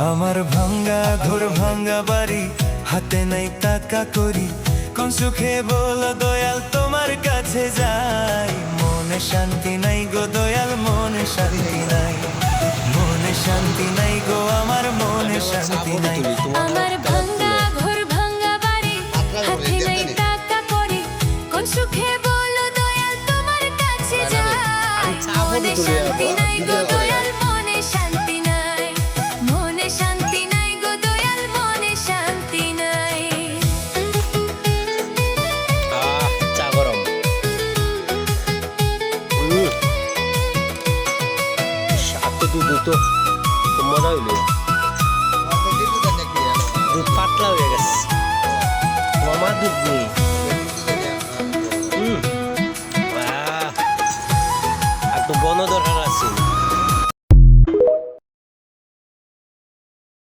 আমার ভাঙ্গা ঘর ভাঙ্গা বাড়ি, হাতে নাই টাকা করি, কোন সুখে বলো দয়াল তোমার কাছে যাই। মনে শান্তি নাই গো দয়াল, মনে শান্তি নাই, মনে শান্তি নাই গো আমার, মনে শান্তি নাই। আমার ভাঙ্গা ঘর ভাঙ্গা বাড়ি, হাতে নাই টাকা করি, কোন সুখে বলো দয়াল তোমার কাছে যাই। মনে শান্তি নাই গো দয়াল, মনে শান্তি নাই, মনে শান্তি নাই গো দয়াল, মনে শান্তি নাই। চা গরম। সাথে দুধ তো মজা হইলো, দুধ পাতলা হয়ে গেছে, আমার দুধ নেই। একদম বন দরকার আছে।